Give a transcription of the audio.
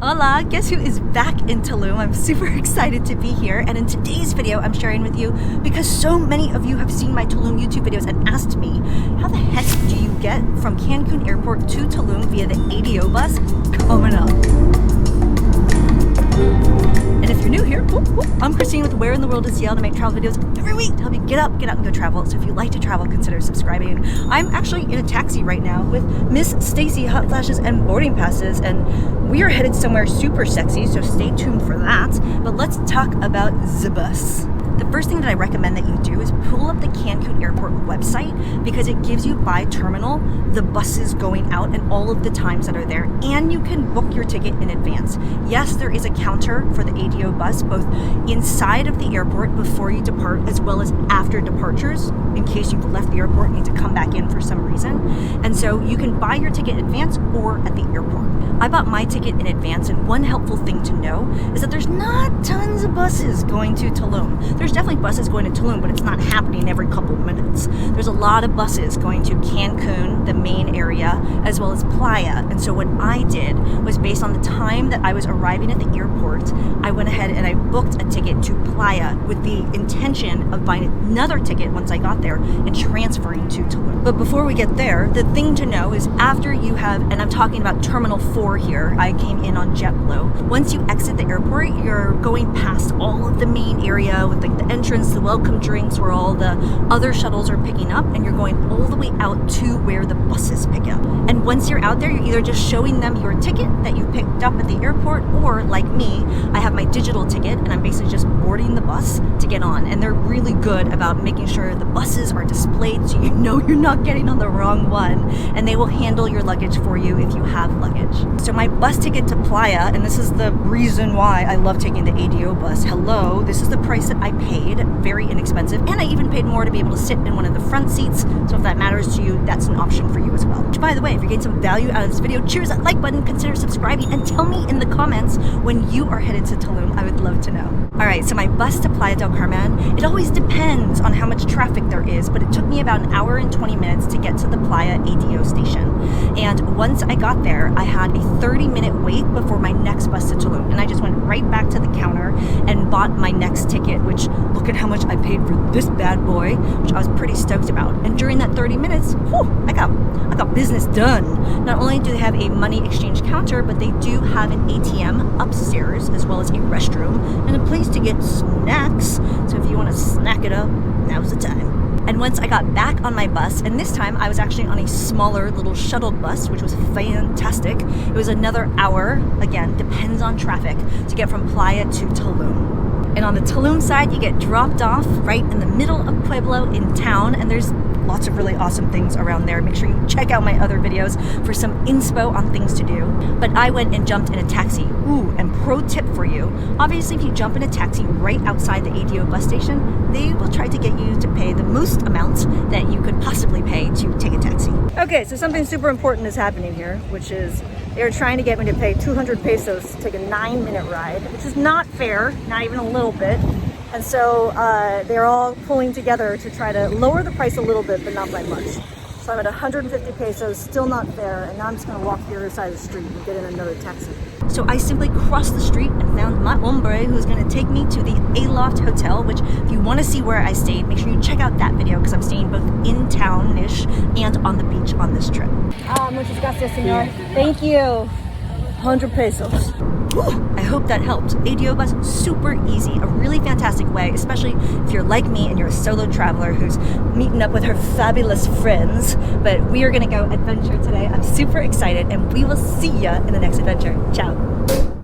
Hola, guess who is back in Tulum? I'm super excited to be here, and in today's video I'm sharing with you because so many of you have seen my Tulum YouTube videos and asked me, how the heck do you get from Cancun airport to Tulum via the ADO bus? Coming up. And if you're new here, I'm Christine with Where in the World is Yale to make travel videos every week to help you get up and go travel. So if you like to travel, consider subscribing. I'm actually in a taxi right now with Miss Stacy, hot flashes and boarding passes, and we are headed somewhere super sexy, so stay tuned for that. But let's talk about the bus. The first thing that I recommend that you do is pull up the Cancun airport website because it gives you by terminal the buses going out and all of the times that are there, and you can book your ticket in advance. Yes, there is a counter for the ADO bus both inside of the airport before you depart as well as after departures in case you've left the airport and need to come back in for some reason. And so you can buy your ticket in advance or at the airport. I bought my ticket in advance, and one helpful thing to know is that there's not tons of buses going to Tulum. There's definitely buses going to Tulum, but it's not happening every couple of minutes. There's a lot of buses going to Cancun, the main area, as well as Playa. And so what I did was, based on the time that I was arriving at the airport, I went ahead and I booked a ticket to Playa with the intention of buying another ticket once I got there and transferring to Tulum. But before we get there, the thing to know is after you have, and I'm talking about Terminal 4 here, I came in on JetBlue. Once you exit the airport, you're going past all of the main area with like the entrance, the welcome drinks where all the other shuttles are picking up, and you're going all the way out to where the buses pick up. And once you're out there, you're either just showing them your ticket that you picked up at the airport, or like me, I have my digital ticket and I'm basically just boarding the bus to get on. And they're really good about making sure the buses are displayed so you know you're not getting on the wrong one, and they will handle your luggage for you if you have luggage. So my bus ticket to Playa, and this is the reason why I love taking the ADO bus. Hello, this is the price that I paid, very inexpensive, and I even paid more to be able to sit in one of the front seats. So if that matters to you, that's an option for you as well. Which, by the way, if you're getting some value out of this video, cheers that like button, consider subscribing, and tell me in the comments when you are headed to Tulum. I would love to know. Alright, so my bus to Playa del Carmen, it always depends on how much traffic there is, but it took me about an hour and 20 minutes to get to the Playa ADO station. And once I got there, I had a 30-minute wait before my next bus to Tulum, and I just went right back to the counter and bought my next ticket, which, look at how much I paid for this bad boy, which I was pretty stoked about. And during that 30 minutes, I got business done. Not only do they have a money exchange counter, but they do have an ATM upstairs as well as a restroom and a place to get snacks. So if you want to snack it up, now's the time. And once I got back on my bus, and this time I was actually on a smaller little shuttle bus, which was fantastic. It was another hour, again, depends on traffic, to get from Playa to Tulum. And on the Tulum side, you get dropped off right in the middle of Pueblo in town, and there's lots of really awesome things around there. Make sure you check out my other videos for some inspo on things to do. But I went and jumped in a taxi. Ooh, and pro tip for you, obviously if you jump in a taxi right outside the ADO bus station, they will try to get you to pay the most amount that you could possibly pay to take a taxi. Okay, so something super important is happening here, which is they're trying to get me to pay 200 pesos to take a 9-minute ride, which is not fair, not even a little bit. And so they're all pulling together to try to lower the price a little bit, but not by much. So I'm at 150 pesos, still not fair, and now I'm just gonna walk the other side of the street and get in another taxi. So I simply crossed the street and found my hombre who's gonna take me to the Aloft Hotel, which if you wanna see where I stayed, make sure you check out that video because I'm staying both in town-ish and on the beach on this trip. Muchas gracias, señor. Thank you. 100 pesos. Whew, I hope that helped. ADO bus, super easy, a really fantastic way, especially if you're like me and you're a solo traveler who's meeting up with her fabulous friends. But we are gonna go adventure today. I'm super excited, and we will see ya in the next adventure. Ciao.